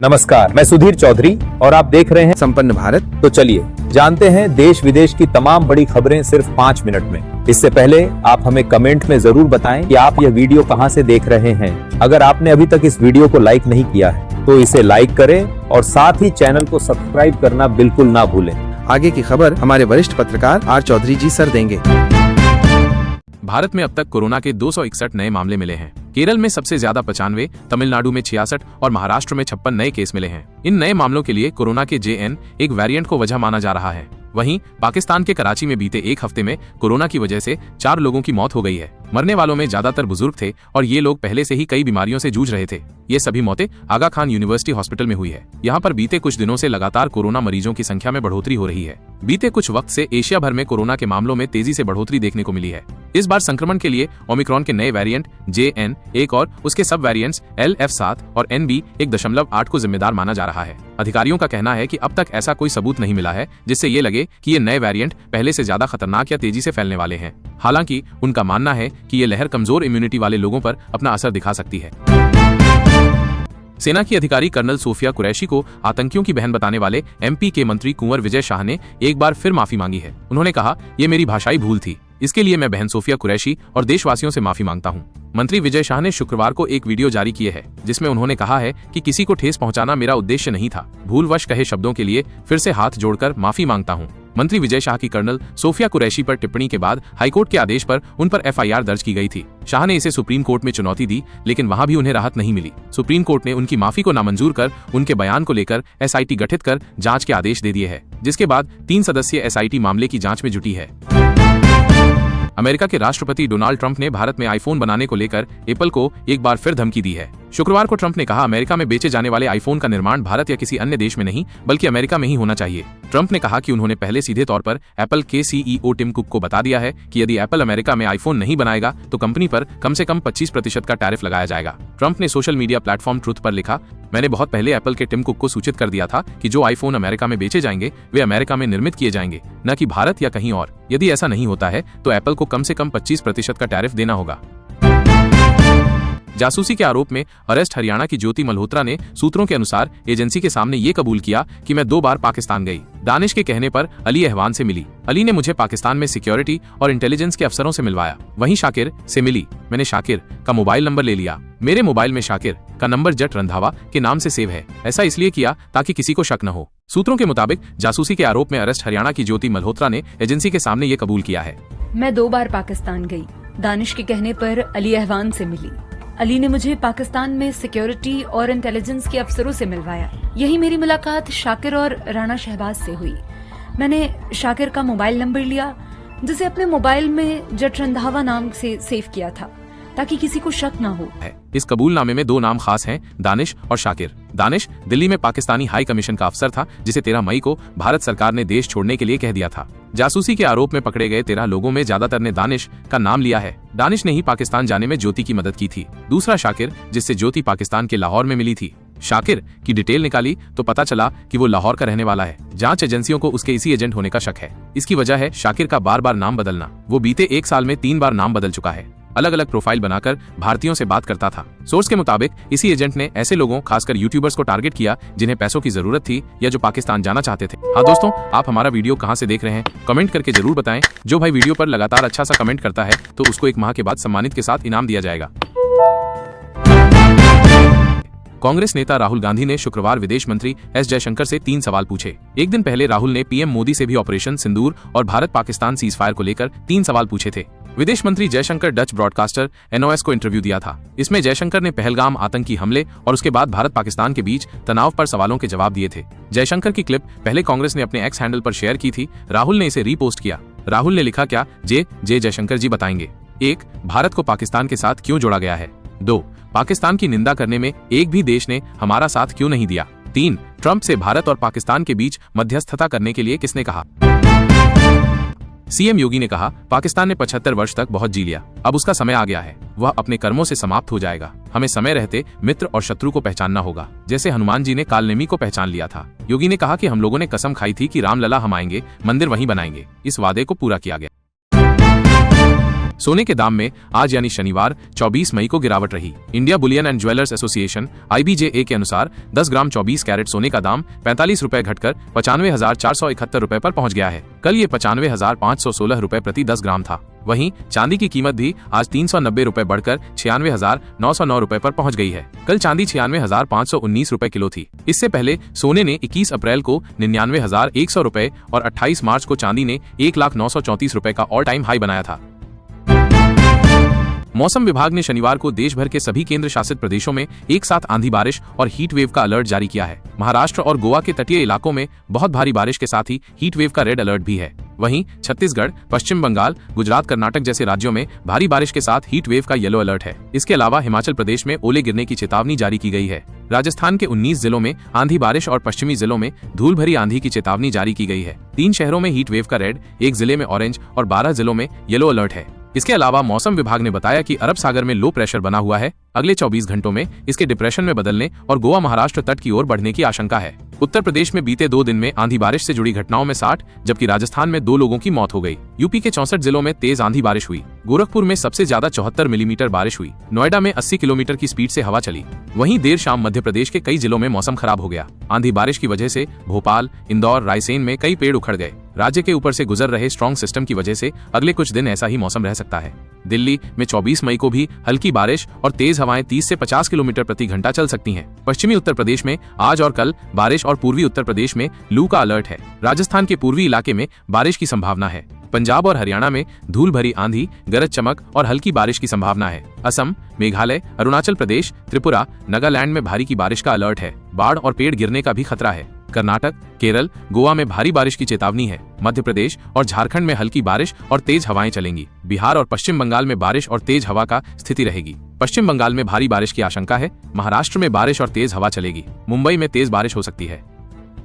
नमस्कार, मैं सुधीर चौधरी और आप देख रहे हैं संपन्न भारत। तो चलिए जानते हैं देश विदेश की तमाम बड़ी खबरें सिर्फ 5 मिनट में। इससे पहले आप हमें कमेंट में जरूर बताएं कि आप यह वीडियो कहां से देख रहे हैं। अगर आपने अभी तक इस वीडियो को लाइक नहीं किया है तो इसे लाइक करें और साथ ही चैनल को सब्सक्राइब करना बिल्कुल ना भूलें। आगे की खबर हमारे वरिष्ठ पत्रकार आर चौधरी जी सर देंगे। भारत में अब तक कोरोना के 261 नए मामले मिले हैं। केरल में सबसे ज्यादा 95, तमिलनाडु में 66 और महाराष्ट्र में 56 नए केस मिले हैं। इन नए मामलों के लिए कोरोना के JN एक वेरिएंट को वजह माना जा रहा है। वहीं पाकिस्तान के कराची में बीते एक हफ्ते में कोरोना की वजह से 4 लोगों की मौत हो गई है। मरने वालों में ज्यादातर बुजुर्ग थे और ये लोग पहले से ही कई बीमारियों से जूझ रहे थे। ये सभी मौतें आगा खान यूनिवर्सिटी हॉस्पिटल में हुई है। यहाँ पर बीते कुछ दिनों से लगातार कोरोना मरीजों की संख्या में बढ़ोतरी हो रही है। बीते कुछ वक्त से एशिया भर में कोरोना के मामलों में तेजी से बढ़ोतरी देखने को मिली है। इस बार संक्रमण के लिए ओमिक्रॉन के नए वेरिएंट JN1 और उसके सब वेरिएंट्स LF7 और NB1.8 को जिम्मेदार माना जा रहा है। अधिकारियों का कहना है कि अब तक ऐसा कोई सबूत नहीं मिला है जिससे ये लगे कि ये नए वेरिएंट पहले से ज्यादा खतरनाक या तेजी से फैलने वाले हैं। हालांकि उनका मानना है कि ये लहर कमजोर इम्यूनिटी वाले लोगों पर अपना असर दिखा सकती है। सेना की अधिकारी कर्नल सोफिया कुरैशी को आतंकियों की बहन बताने वाले MP के मंत्री कुंवर विजय शाह ने एक बार फिर माफी मांगी है। उन्होंने कहा, ये मेरी भाषाई भूल थी, इसके लिए मैं बहन सोफिया कुरैशी और देशवासियों से माफी मांगता हूं। मंत्री विजय शाह ने शुक्रवार को एक वीडियो जारी किए है जिसमें उन्होंने कहा है कि किसी को ठेस पहुंचाना मेरा उद्देश्य नहीं था। भूलवश कहे शब्दों के लिए फिर से हाथ जोड़कर माफी मांगता हूं। मंत्री विजय शाह की कर्नल सोफिया कुरैशी पर टिप्पणी के बाद हाईकोर्ट के आदेश पर उन पर FIR दर्ज की गई थी। शाह ने इसे सुप्रीम कोर्ट में चुनौती दी, लेकिन वहां भी उन्हें राहत नहीं मिली। सुप्रीम कोर्ट ने उनकी माफी को नामंजूर कर उनके बयान को लेकर SIT गठित कर जांच के आदेश दे दिए हैं, जिसके बाद 3 सदस्यीय SIT मामले की जांच में जुटी है। अमेरिका के राष्ट्रपति डोनाल्ड ट्रंप ने भारत में आईफोन बनाने को लेकर एप्पल को एक बार फिर धमकी दी है। शुक्रवार को ट्रंप ने कहा, अमेरिका में बेचे जाने वाले आईफोन का निर्माण भारत या किसी अन्य देश में नहीं बल्कि अमेरिका में ही होना चाहिए। ट्रंप ने कहा कि उन्होंने पहले सीधे तौर पर एप्पल के CEO टिम कुक को बता दिया है कि यदि एप्पल अमेरिका में आईफोन नहीं बनाएगा तो कंपनी पर कम से कम 25% का टैरिफ लगाया जाएगा। ट्रंप ने सोशल मीडिया प्लेटफॉर्म ट्रुथ पर लिखा, मैंने बहुत पहले एप्पल के टिम कुक को सूचित कर दिया था कि जो आईफोन अमेरिका में बेचे जाएंगे वे अमेरिका में निर्मित किए जाएंगे, न कि भारत या कहीं और। यदि ऐसा नहीं होता है तो एप्पल को कम से कम 25% का टैरिफ देना होगा। जासूसी के आरोप में अरेस्ट हरियाणा की ज्योति मल्होत्रा ने सूत्रों के अनुसार एजेंसी के सामने ये कबूल किया कि मैं 2 बार पाकिस्तान गई। दानिश के कहने पर अली अहवान से मिली। अली ने मुझे पाकिस्तान में सिक्योरिटी और इंटेलिजेंस के अफसरों से मिलवाया। वहीं शाकिर से मिली। मैंने शाकिर का मोबाइल नंबर ले लिया। मेरे मोबाइल में शाकिर का नंबर जट रंधावा के नाम से सेव है। ऐसा इसलिए किया ताकि किसी को शक न हो। सूत्रों के मुताबिक जासूसी के आरोप में अरेस्ट हरियाणा की ज्योति मल्होत्रा ने एजेंसी के सामने ये कबूल किया है। मैं 2 बार पाकिस्तान गई। दानिश के कहने पर अली अहवान से मिली। अली ने मुझे पाकिस्तान में सिक्योरिटी और इंटेलिजेंस के अफसरों से मिलवाया। यही मेरी मुलाकात शाकिर और राणा शहबाज से हुई। मैंने शाकिर का मोबाइल नंबर लिया जिसे अपने मोबाइल में जट रंधावा नाम से सेव किया था ताकि किसी को शक न हो। इस कबूलनामे में 2 नाम खास हैं, दानिश और शाकिर। दानिश दिल्ली में पाकिस्तानी हाई कमीशन का अफसर था जिसे 13 मई को भारत सरकार ने देश छोड़ने के लिए कह दिया था। जासूसी के आरोप में पकड़े गए 13 लोगों में ज्यादातर ने दानिश का नाम लिया है। दानिश ने ही पाकिस्तान जाने में ज्योति की मदद की थी। दूसरा शाकिर, जिससे ज्योति पाकिस्तान के लाहौर में मिली थी। शाकिर की डिटेल निकाली तो पता चला कि वो लाहौर का रहने वाला है। जांच एजेंसियों को उसके इसी एजेंट होने का शक है। इसकी वजह है शाकिर का बार बार नाम बदलना। वो बीते 1 साल में 3 बार नाम बदल चुका है। अलग अलग प्रोफाइल बनाकर भारतीयों से बात करता था। सोर्स के मुताबिक इसी एजेंट ने ऐसे लोगों, खासकर यूट्यूबर्स को टारगेट किया जिन्हें पैसों की जरूरत थी या जो पाकिस्तान जाना चाहते थे। हाँ दोस्तों, आप हमारा वीडियो कहां से देख रहे हैं कमेंट करके जरूर बताएं। जो भाई वीडियो पर लगातार अच्छा सा कमेंट करता है तो उसको 1 माह के बाद सम्मानित के साथ इनाम दिया जाएगा। कांग्रेस नेता राहुल गांधी ने शुक्रवार विदेश मंत्री S जयशंकर से 3 सवाल पूछे। एक दिन पहले राहुल ने PM मोदी से भी ऑपरेशन सिंदूर और भारत पाकिस्तान सीजफायर को लेकर 3 सवाल पूछे थे। विदेश मंत्री जयशंकर डच ब्रॉडकास्टर NOS को इंटरव्यू दिया था। इसमें जयशंकर ने पहलगाम आतंकी हमले और उसके बाद भारत पाकिस्तान के बीच तनाव पर सवालों के जवाब दिए थे। जयशंकर की क्लिप पहले कांग्रेस ने अपने X हैंडल पर शेयर की थी। राहुल ने इसे रीपोस्ट किया। राहुल ने लिखा, क्या जयशंकर जी बताएंगे। 1. भारत को पाकिस्तान के साथ क्यों जोड़ा गया है। 2. पाकिस्तान की निंदा करने में एक भी देश ने हमारा साथ क्यों नहीं दिया। 3. ट्रंप से भारत और पाकिस्तान के बीच मध्यस्थता करने के लिए किसने कहा। CM योगी ने कहा, पाकिस्तान ने 75 वर्ष तक बहुत जी लिया, अब उसका समय आ गया है, वह अपने कर्मों से समाप्त हो जाएगा। हमें समय रहते मित्र और शत्रु को पहचानना होगा, जैसे हनुमान जी ने कालनेमी को पहचान लिया था। योगी ने कहा कि हम लोगों ने कसम खाई थी कि रामलला हम आएंगे, मंदिर वहीं बनाएंगे। इस वादे को पूरा किया गया। सोने के दाम में आज यानी शनिवार 24 मई को गिरावट रही। India Boolean and jewellers association (IBJA) के अनुसार 10 ग्राम 24 कैरेट सोने का दाम 45 रुपए घटकर 95,471 रुपए पर पहुंच गया है। कल ये 95,516 रुपए प्रति 10 ग्राम था। वहीं चांदी की कीमत भी आज 390 रुपए बढ़कर 96,909 रुपए पर पहुंच गई है। कल चांदी 96,519 रुपए किलो थी। इससे पहले सोने ने 21 अप्रैल को 99,100 रुपए और 28 मार्च को चांदी ने 1,934 रुपए का ऑल टाइम हाई बनाया था। मौसम विभाग ने शनिवार को देश भर के सभी केंद्र शासित प्रदेशों में एक साथ आंधी बारिश और हीट वेव का अलर्ट जारी किया है। महाराष्ट्र और गोवा के तटीय इलाकों में बहुत भारी बारिश के साथ ही हीट वेव का रेड अलर्ट भी है। वहीं छत्तीसगढ़, पश्चिम बंगाल, गुजरात, कर्नाटक जैसे राज्यों में भारी बारिश के साथ हीट वेव का येलो अलर्ट है। इसके अलावा हिमाचल प्रदेश में ओले गिरने की चेतावनी जारी की गई है। राजस्थान के 19 जिलों में आंधी बारिश और पश्चिमी जिलों में धूल भरी आंधी की चेतावनी जारी की गई है। 3 शहरों में हीट वेव का रेड, 1 जिले में ऑरेंज और 12 जिलों में येलो अलर्ट है। इसके अलावा मौसम विभाग ने बताया कि अरब सागर में लो प्रेशर बना हुआ है। अगले 24 घंटों में इसके डिप्रेशन में बदलने और गोवा महाराष्ट्र तट की ओर बढ़ने की आशंका है। उत्तर प्रदेश में बीते 2 दिन में आंधी बारिश से जुड़ी घटनाओं में 60, जबकि राजस्थान में 2 लोगों की मौत हो गई। यूपी के 64 जिलों में तेज आंधी बारिश हुई। गोरखपुर में सबसे ज्यादा 74 मिलीमीटर बारिश हुई। नोएडा में 80 किलोमीटर की स्पीड से हवा चली। वहीं देर शाम मध्य प्रदेश के कई जिलों में मौसम खराब हो गया। आंधी बारिश की वजह से भोपाल, इंदौर, रायसेन में कई पेड़ उखड़ गए। राज्य के ऊपर से गुजर रहे स्ट्रॉन्ग सिस्टम की वजह से अगले कुछ दिन ऐसा ही मौसम रह सकता है। दिल्ली में 24 मई को भी हल्की बारिश और तेज हवाएं 30 से 50 किलोमीटर प्रति घंटा चल सकती हैं। पश्चिमी उत्तर प्रदेश में आज और कल बारिश और पूर्वी उत्तर प्रदेश में लू का अलर्ट है। राजस्थान के पूर्वी इलाके में बारिश की संभावना है। पंजाब और हरियाणा में धूल भरी आंधी, गरज चमक और हल्की बारिश की संभावना है। असम, मेघालय, अरुणाचल प्रदेश, त्रिपुरा, नागालैंड में भारी की बारिश का अलर्ट है। बाढ़ और पेड़ गिरने का भी खतरा है। कर्नाटक, केरल, गोवा में भारी बारिश की चेतावनी है। मध्य प्रदेश और झारखंड में हल्की बारिश और तेज हवाएं चलेंगी। बिहार और पश्चिम बंगाल में बारिश और तेज हवा का स्थिति रहेगी। पश्चिम बंगाल में भारी बारिश की आशंका है। महाराष्ट्र में बारिश और तेज हवा चलेगी। मुंबई में तेज बारिश हो सकती है।